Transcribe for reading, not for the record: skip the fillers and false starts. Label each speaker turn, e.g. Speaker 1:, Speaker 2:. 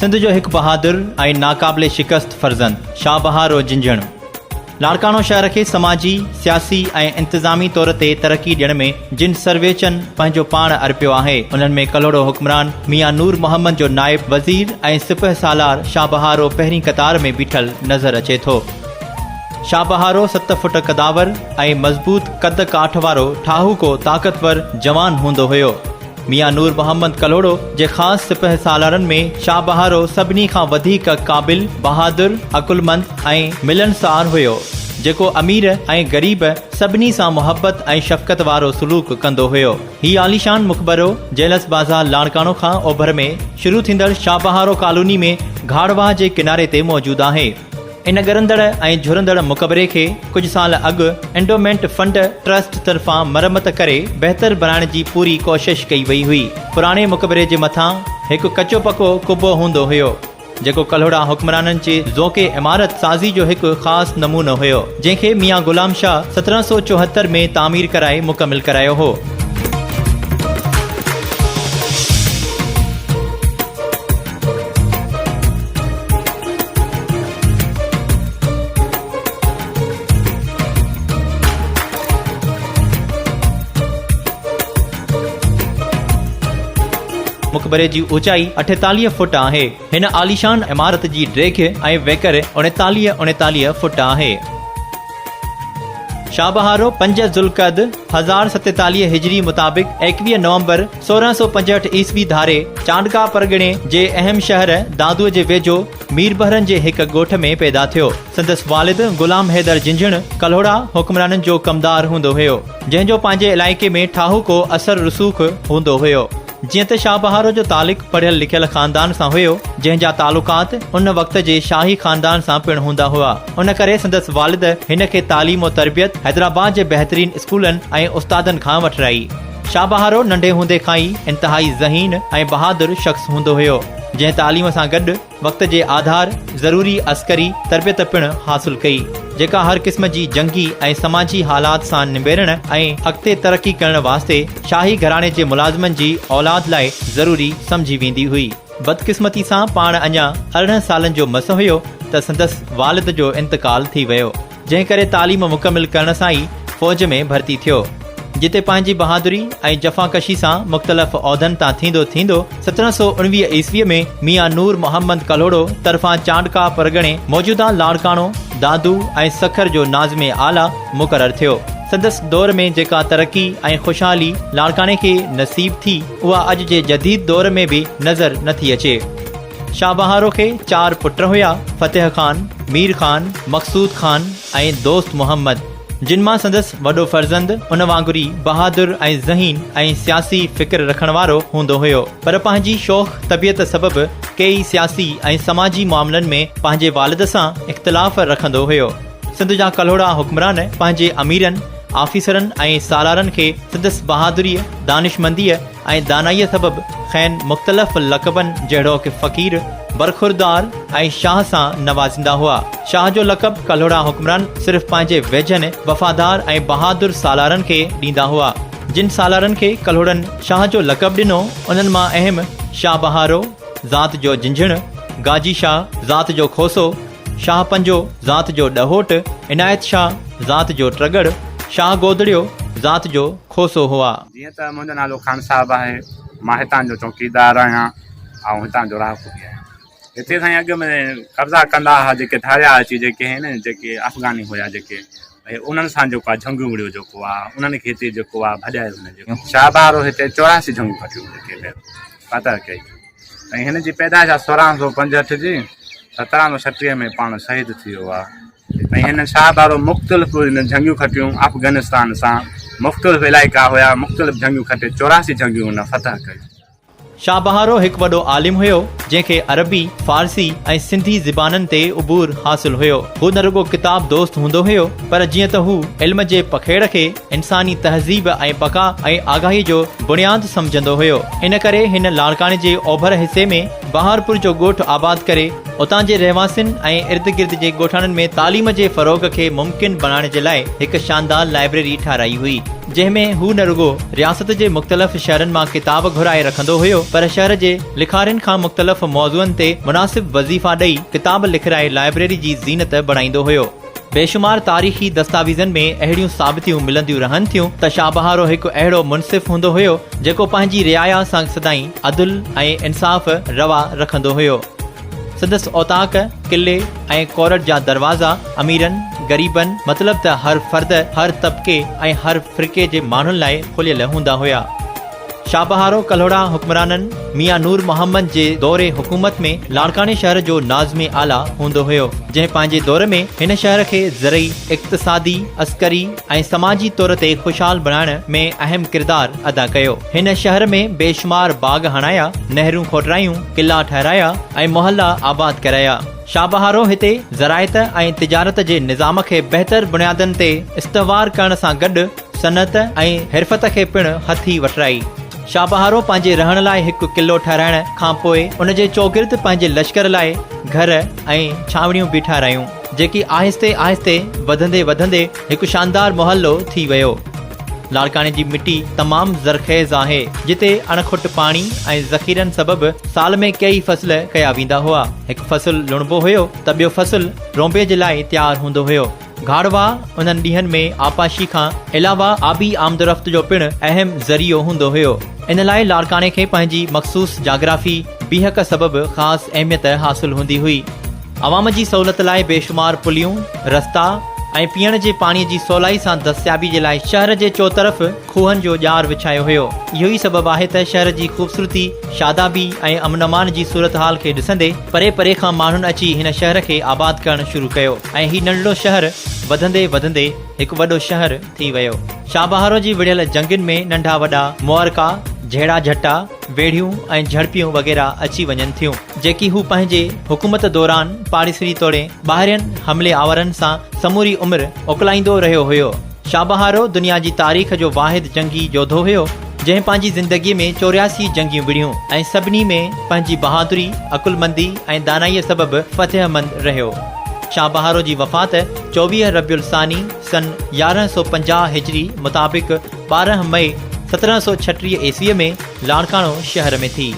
Speaker 1: सिंध जो हिकु बहादुर ऐं नाक़ाबिले शिकस्त फर्ज़ंद शाहबहारो जिंझण लाड़कानो शहर खे समाजी सियासी ऐं इंतज़ामी तौर ते तरक़ी ॾियण में जिन सर्वेचन पंहिंजो पाण अर्पियो आहे उन्हनि में कलोड़ो हुक्मरान मियां नूर मोहम्मद जो नाइब वज़ीर ऐं सिपह सालार शाहबहारो पहिरीं कतार में बीठल नज़र अचे थो। शाहबहारो 7 फुट कदावर ऐं मज़बूत कद काठ वारो ठाहूको ताक़तवर जवान हूंदो हुयो। मियां नूर मोहम्मद कलोड़ो जे ख़ासि सिपह सालारनि में शाहबहारो सभिनी खां वधीक क़ाबिल, बहादुर, अकुलमंद ऐं मिलनसार हुयो, जेको अमीर ऐं ग़रीब सभिनी सां मुहबत ऐं शफ़क़त वारो सलूक कंदो हुयो। ही आलीशान मुक़बरो जेलस बाज़ार लाड़कानो खां ओभर में शुरू थींदड़ शाहबहारो कॉलोनी में घाड़वाह जे किनारे ते मौजूदु आहे। इन ॻरंदड़ ऐं झुरंदड़ मुक़बरे खे कुझु साल अॻु एंडोमेंट फंड ट्रस्ट तरफ़ां मरमत करे बहितर बणाइण जी पूरी कोशिश कई वई हुई। पुराणे मुक़बरे जे मथां हिकु कचो पको कुबो हूंदो हुयो, जेको कलोड़ा हुक्मराननि जे ज़ोक़े इमारत साज़ी जो हिकु ख़ासि नमूनो हुयो, जंहिंखे मियां गुलाम शाह 1774 में तामीर कराए मुकमिल करायो हो। मुक़बरे जी ऊचाई 48 फुट आहे। हिन आलीशान इमारत जी ड्रेख ऐं वेकर 39 फुट आहे। शाहबहारो 5 ज़ुल्क़द 1047 हिजरी मुताबिक़ 21 नवंबर 1665 ईस्वी धारे चांडका परगिणे जे अहम शहर दादूअ जे वेझो मीरबहरन जे हिक ॻोठ में पैदा थियो। संदसि वालिद गुलाम हैदर जिंझण कलोड़ा हुक्मराननि जो कमदार हूंदो हुयो, जंहिंजो पंहिंजे इलाइक़े में ठाहूको असर रसूख़ हूंदो हुयो। जीअं त शाहबहारो जो तालिक़ पढ़ियल लिखियल ख़ानदान सां हुयो, जंहिंजा तालुकात उन वक़्त जे शाही ख़ानदान सां पिणु हूंदा हुआ। उन करे संदसि वालिद हिन खे तालीम और तरबियत हैदराबाद जे बहितरीन स्कूलनि ऐं उस्तादनि खां वठराई। शाहबहारो नंढे हूंदे खां ई इंतहाई ज़हीन ऐं बहादुर शख़्स हूंदो हुयो, जंहिं तालीम सां गॾु वक़्त जे आधार ज़रूरी अस्करी तरबियत पिणु हासिल कई, जेका हर क़िस्म जी जंगी ऐं समाजी हालात सां निबेरण ऐं अॻिते तरक़ी करण वास्ते शाही घराणे जे मुलाज़िमनि जी औलाद लाइ ज़रूरी समझी वेंदी हुई। बदकिस्मती सां पाण अञा 18 सालनि जो मस हुयो त संदसि वालिद जो इंतकाल थी वियो, जंहिं करे तालीम मुकमिल करण सां ई फ़ौज में भर्ती थियो, जिते पंहिंजी बहादुरी ऐं जफ़ाकशी सां मुख़्तलिफ़ उहिदनि तां थींदो 1719 ईस्वीअ में मियां नूर मोहम्मद कलोड़ो तरफ़ां चांडका परगिणे मौजूदा लाड़कानो, दादू ऐं सखर जो नाज़िमे आला मुक़ररु थियो। संदसि दौर में जेका तरक़ी ऐं ख़ुशहाली लाड़काने खे नसीब थी, उहा अॼु जे जदीद दौर में बि नज़र नथी अचे। शाहबहारो खे 4 पुट हुया, फ़तेह ख़ान, मीर ख़ान, मक़सूद ख़ान ऐं दोस्त मोहम्मद, जिन मां संदसि वॾो फर्ज़ंद उन वांगुरु बहादुर ऐं ज़हीन ऐं सियासी फ़िक्र रखण वारो हूंदो हुयो, पर पंहिंजी शौख़ तबियत सबबि कई सियासी ऐं समाजी मामलनि में पंहिंजे वालिद सां इख़्तिलाफ़ रखंदो हुयो। सिंध जा कलोड़ा हुक्मरान पंहिंजे अमीरनि, आफ़ीसरनि ऐं सालारनि खे संदसि बहादुरी, दानिशमंदीअ ऐं दानाईअ सबबि खैन मुख़्तलिफ़ लक़बनि जहिड़ो कि फ़क़ीर, बरखुरदार ऐं शाह सां नवाज़ींदा हुआ। शाह जो लक़ब कलोड़ा हुक्मरान सिर्फ़ पंहिंजे वेझनि, वफ़ादार ऐं बहादुर सालारनि खे ॾींदा हुआ। जिन सालारनि खे कलोड़नि शाह जो लक़ब ॾिनो, उन्हनि मां अहम शाहबहारो ज़ात जो जिंझण, गाजी शाह ज़ात जो खोसो, शाह पंजो ज़ात जो ॾहोट, इनायत शाह ज़ात जो ट्रगड़, शाह गोदड़ियो ज़ात जो खोसो हुआ।
Speaker 2: जीअं त मुंहिंजो नालो ख़ान साहिबु आहे, मां हितां जो चौकीदार आहियां ऐं हितां जो राहपुरी आहियां। हिते साईं अॻु में कब्ज़ा कंदा हुआ जेके धारिया अची, जेके आहिनि जेके अफ़गानी हुया, जेके उन्हनि सां जेको आहे झंगू विड़ियो जेको आहे, उन्हनि खे हिते जेको आहे भॼाए हुनजो। शाहबहारो हिते 84 झंगू कटियूं जेके फ़तह कई ऐं हिन जी पैदाइश आहे 1665 जी, 1736 में पाण शहीद थी वियो आहे। ऐं हिन शाहबहारो मुख़्तलिफ़ झंगियूं खटियूं अफ़गानिस्तान सां, मुख़्तलिफ़ इलाइक़ा हुया, मुख़्तलिफ़ झंगियूं खटे 84 झंगियूं हुन फ़तह कई।
Speaker 1: शाहबहारो हिकु वॾो आलिम हुयो, जंहिंखे अरबी, फारसी ऐं सिंधी ज़बाननि ते उबूर हासिल हुयो। हू न रुगो किताब दोस्त हूंदो हुयो, पर जीअं त हू इल्म जे पखेड़ खे इंसानी तहज़ीब ऐं बका ऐं आगाही जो बुनियाद सम्झंदो हुयो। इन करे हिन लाड़काने जे ओभर हिसे में बहारपुर जो ॻोठु आबाद करे उतां जे रहवासियुनि ऐं इर्द गिर्द जे ॻोठाणनि में तालीम जे फ़रोग़ खे मुमकिन बणाइण जे लाइ हिकु शानदार लाइब्रेरी ठाराई हुई, जंहिंमें हू न रुगो रियासत जे मुख़्तलिफ़ शहरनि मां किताब घुराए रखंदो हुयो, पर शहर जे लिखारियुनि खां मुख़्तलिफ़ मौज़ुअनि ते मुनासिब वज़ीफ़ा ॾेई किताब लिखाए लाइब्रेरी जी ज़ीनत बणाईंदो हुयो। बेशुमार तारीख़ी दस्तावेज़नि में अहिड़ियूं साबितियूं मिलंदियूं रहनि थियूं त शाहबहारो हिकु अहिड़ो मुनसिफ़ हूंदो हुयो जेको पंहिंजी रियाया सां सदाईं अदुल ऐं इंसाफ़ रवा रखंदो हुयो। संदसि औताक, किले ऐं कोरट जा दरवाज़ा अमीरनि ग़रीबनि मतिलब त हर फ़र्द, हर तबिके ऐं हर फ़िरके जे माण्हुनि लाइ खुलियल हूंदा हुया। शाहबहारो कल्होड़ा हुक्मराननि मियां नूर मोहम्मद जे दौरे हुकूमत में लाड़काने शहर जो नाज़िम आला हूंदो हुयो, जंहिं पंहिंजे दौर में हिन शहर खे ज़रई, इक़्तिसादी, अस्करी ऐं समाजी तौर ते खुशहाल बणाइण में अहम किरदार अदा कयो। हिन शहर में बेशुमार बाग हणाया, नहरूं खोटरायूं, किला ठहिराया ऐं मोहल्ला आबाद कराया। शाहबहारो हिते ज़रायत ऐं तिजारत जे निज़ाम खे बहितर बुनियादनि ते इस्तवार करण सां गॾु सनत ऐं हिरफत खे पिणु हथी वठराई। शाहबहारो पंहिंजे रहण लाइ हिकु किलो ठहिराइण खां पोइ उन जे चौगिर्द पंहिंजे लश्कर लाइ घर ऐं छावड़ियूं बि ठाहिरायूं, जेकी आहिस्ते आहिस्ते वधंदे वधंदे हिकु शानदार मोहल्लो थी वियो। लाड़काने जी मिटी तमामु ज़रख़ेज़ आहे, जिते अणखुट पाणी ऐं ज़ख़ीरनि सबबि साल में कई फ़सुल कया वेंदा हुआ। हिकु फ़सुलु लुणबो हुयो त ॿियो फ़सुलु रोंबे जे लाइ तयारु हूंदो हुयो। घाड़वा उन्हनि ॾींहनि में आपाशी खां अलावा आबी आमदरफ़्त जो पिणु अहम ज़रियो हूंदो हुयो। इन लाइ लाड़काने खे पंहिंजी मख़सूस जाग्राफ़ी बीहक सबबि ख़ासि अहमियत हासिलु हूंदी हुई। अवाम जी सहूलियत लाइ बेशुमार पुलियूं, रस्ता ऐं पीअण जे पाणीअ जी सवलाई सां दस्तियाबी जे लाइ शहर जे चोतरफ़ खूहनि जो ॼार विछायो हुयो। इहो ई सबबु आहे त शहर जी ख़ूबसूरती, शादाबी ऐं अमन अमान जी सूरत हाल खे ॾिसंदे परे परे खां माण्हुनि अची हिन शहर खे आबाद करणु शुरू कयो ऐं हीउ नंढड़ो शहर वधंदे वधंदे हिकु वॾो शहर थी वियो। शाहबहारो जी विढ़ियल जंगुनि में नंढा वॾा मुअरका, झेड़ा झटा, वेढ़ियूं ऐं झड़पियूं वग़ैरह अची वञनि थियूं, जेकी हू पंहिंजे हुकूमत दौरान पाड़ेसरी तोड़े ॿाहिरियनि हमले आवरनि सां समूरी उमिरि उकलाईंदो रहियो हुयो। शाहबहारो दुनिया जी तारीख़ जो वाहिद जंगी योद्धो हुयो जंहिं पंहिंजी ज़िंदगीअ में 84 जंगियूं विढ़ियूं ऐं सभिनी में पंहिंजी बहादुरी, अकुलमंदी ऐं दानाईअ सबबि फ़तहमंद रहियो। शाहबहारो जी वफ़ात 24 रबिउल सानी सन 1150 हिजरी मुताबिक़ 12 मई 1736 ईस्वीअ में लाड़कानो शहर में थी।